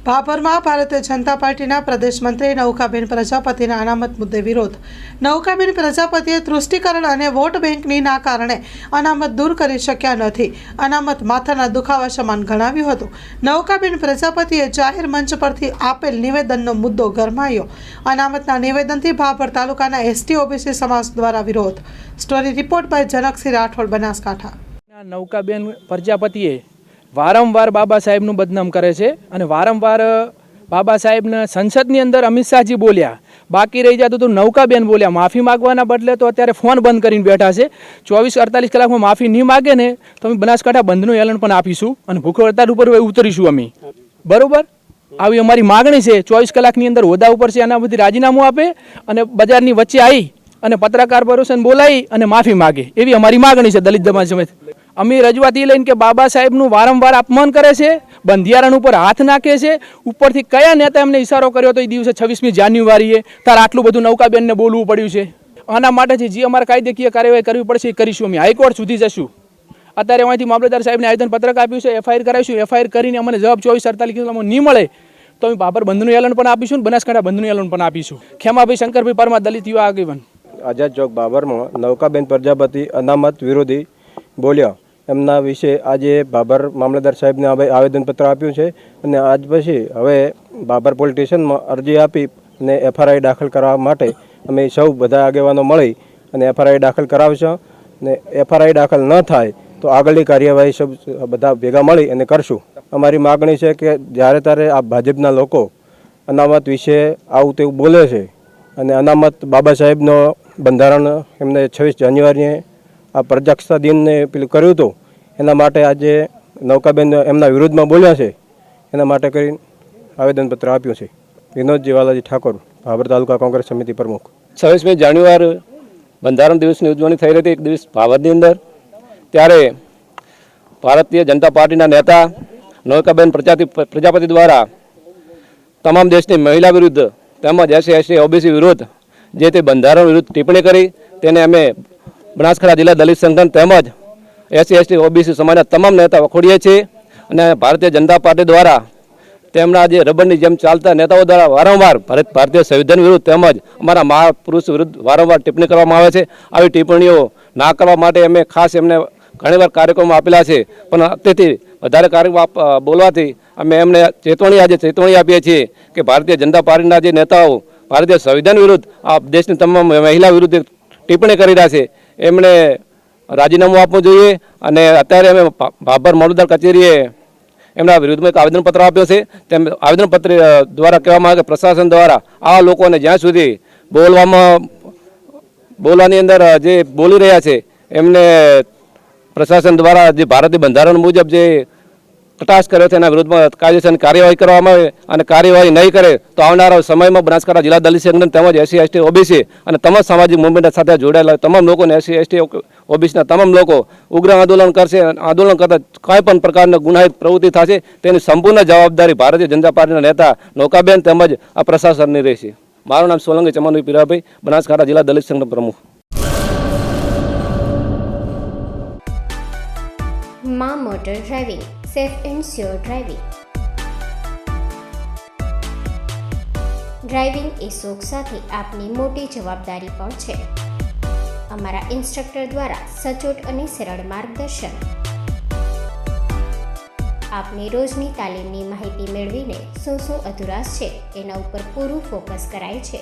ભાભરમાં ભારતીય જનતા પાર્ટીના પ્રદેશ મંત્રી નૌકાબેન પ્રજાપતિના અનામત મુદ્દે વિરોધ. નૌકાબેન પ્રજાપતિએ તૃષ્ટિકરણ અને વોટ બેંકના કારણે અનામત દૂર કરી શક્યા નથી. અનામત માથાના દુખાવા સમાન ગણાવ્યું હતું. નૌકાબેન પ્રજાપતિએ જાહેર મંચ પરથી આપેલ નિવેદનનો મુદ્દો ગરમાયો. અનામતના નિવેદનથી ભાભર તાલુકાના એસટી ઓબીસી સમાજ દ્વારા વિરોધ. Story report by Janaksinh Rathod, Banaskantha. Naukaben પ્રજાપતિએ વારંવાર બાબા સાહેબનું બદનામ કરે છે અને વારંવાર બાબા સાહેબને સંસદની અંદર અમિત શાહજી બોલ્યા, બાકી રહી જતું તો નૌકાબેન બોલ્યા. માફી માગવાના બદલે તો અત્યારે ફોન બંધ કરીને બેઠા છે. 24-48 કલાકમાં માફી નહીં માગે ને તો અમે બનાસકાંઠા બંધનું એલાન પણ આપીશું અને ભૂખ હડતાલ ઉપર ઉતરીશું અમે. બરોબર, આવી અમારી માગણી છે. 24 કલાકની અંદર હોદ્દા ઉપર છે એના બધી રાજીનામું આપે અને બજારની વચ્ચે આવી અને પત્રકાર ભરોસે બોલાવી અને માફી માગે, એવી અમારી માગણી છે દલિત સમાજ સમિતિ. અમે રજૂઆત એ લઈને કે બાબા સાહેબનું વારંવાર અપમાન કરે છે, બંધિયારણ ઉપર હાથ નાખે છે. ઉપરથી કયા નેતા એમને ઇશારો કર્યો હતો એ દિવસે 26મી જાન્યુઆરીએ તાર આટલું બધું નૌકાબેનને બોલવું પડ્યું છે? આના માટે જે અમારે કાયદેકીય કાર્યવાહી કરવી પડશે એ કરીશું. અમે હાઈકોર્ટ સુધી જશું. અત્યારે અહીંથી મામલતદાર સાહેબને આવેદનપત્રક આપ્યું છે, એફઆઈઆર કરાવીશું. એફઆઈઆર કરીને અમને જવાબ 24-48 કલાકમાં નહીં મળે તો અમે ભાભર બંધનું એલાન પણ આપીશું, બનાસકાંઠા બંધનું એલાન પણ આપીશું. ખેમાભાઈ શંકરભાઈ પરમાર, દલિત યુવા આગેવાન. આઝાદ ચોક ભાભરમાં નૌકાબેન પ્રજાપતિ અનામત વિરોધી બોલ્યા. એમના વિશે આજે ભાભર મામલતદાર સાહેબને આવેદનપત્ર આપ્યું છે અને આજ પછી હવે ભાભર પોલીસ સ્ટેશનમાં અરજી આપી અને એફઆરઆઈ દાખલ કરવા માટે અમે સૌ બધા આગેવાનો મળી અને એફઆરઆઈ દાખલ કરાવશું. અને એફઆરઆઈ દાખલ ન થાય તો આગળની કાર્યવાહી સૌ બધા ભેગા મળી અને કરશું. અમારી માગણી છે કે જ્યારે ત્યારે આ ભાજપના લોકો અનામત વિશે આવું તેવું બોલે છે અને અનામત બાબા સાહેબનો બંધારણ એમને 26 જાન્યુઆરીએ આ પ્રજાસત્તાક દિનને પેલું કર્યું હતું, એના માટે આજે નૌકાબેન એમના વિરુદ્ધમાં બોલ્યા છે. એના માટે કરી આવેદનપત્ર આપ્યું છે. વિનોદજી વાલાજી ઠાકોર, ભાભર તાલુકા કોંગ્રેસ સમિતિ પ્રમુખ. 26મી જાન્યુઆરી બંધારણ દિવસની ઉજવણી થઈ રહી હતી એક દિવસ ભાભરની અંદર. ત્યારે ભારતીય જનતા પાર્ટીના નેતા નૌકાબેન પ્રજાપતિ દ્વારા તમામ દેશની મહિલા વિરુદ્ધ તેમજ એસસી ઓબીસી વિરુદ્ધ જે તે બંધારણ વિરુદ્ધ ટિપ્પણી કરી તેને અમે બનાસકાંઠા જિલ્લા દલિત સંગઠન તેમજ એસસી ઓબીસી સમાજના તમામ નેતા વખોડીએ છીએ. અને ભારતીય જનતા પાર્ટી દ્વારા તેમના જે રબરની જેમ ચાલતા નેતાઓ દ્વારા વારંવાર ભારતીય સંવિધાન વિરુદ્ધ તેમજ અમારા મહાપુરુષ વિરુદ્ધ વારંવાર ટિપ્પણી કરવામાં આવે છે. આવી ટિપ્પણીઓ ના કરવા માટે અમે ખાસ એમને ઘણીવાર કાર્યક્રમો આપેલા છે, પણ અત્યારથી વધારે કાર્યક્રમ બોલવાથી અમે એમને ચેતવણી આપીએ છીએ કે ભારતીય જનતા પાર્ટીના જે નેતાઓ ભારતીય સંવિધાન વિરુદ્ધ આ દેશની તમામ મહિલા વિરુદ્ધ ટિપ્પણી કરી રહ્યા છે એમણે રાજીનામું આપવું જોઈએ. અને અત્યારે અમે ભાભર મામલતદાર કચેરીએ એમના વિરુદ્ધમાં એક આવેદનપત્ર આપ્યો છે. તેમ આવેદનપત્ર દ્વારા કહેવામાં આવે કે પ્રશાસન દ્વારા આ લોકોને જ્યાં સુધી બોલવાની અંદર જે બોલી રહ્યા છે એમને પ્રશાસન દ્વારા જે ભારતીય બંધારણ મુજબ જે કટાક્ષ કર્યો છે એના વિરુદ્ધમાં કાયદેસરની કાર્યવાહી કરવામાં આવે અને કાર્યવાહી નહીં કરે તો આવનારા સમયમાં બનાસકાંઠા જિલ્લા દલિત સંગઠન તેમજ એસસી એસટી ઓબીસી અને તમામ સામાજિક મુવમેન્ટ સાથે જોડાયેલા તમામ લોકોને એસસી એસટી ઓબીસીના તમામ લોકો ઉગ્ર આંદોલન કરશે. આંદોલન કરતા કોઈ પણ પ્રકારની ગુનાહિત પ્રવૃત્તિ થશે તેની સંપૂર્ણ જવાબદારી ભારતીય જનતા પાર્ટીના નેતા નૌકાબેન તેમજ આ પ્રશાસનની રહેશે. મારું નામ સોલંકી ચમનભાઈ પીરાભાઈ, બનાસકાંઠા જિલ્લા દલિત સંગઠન પ્રમુખ. માં motor driving, safe and sure driving. Driving એ શોખ સાથે આપની મોટી જવાબદારી પણ છે. અમારા ઇન્સ્ટ્રક્ટર દ્વારા સચોટ અને સરળ માર્ગદર્શન. આપની રોજની તાલીમની માહિતી મેળવીને શું અધુરાશ છે એના ઉપર પૂરું ફોકસ કરાય છે.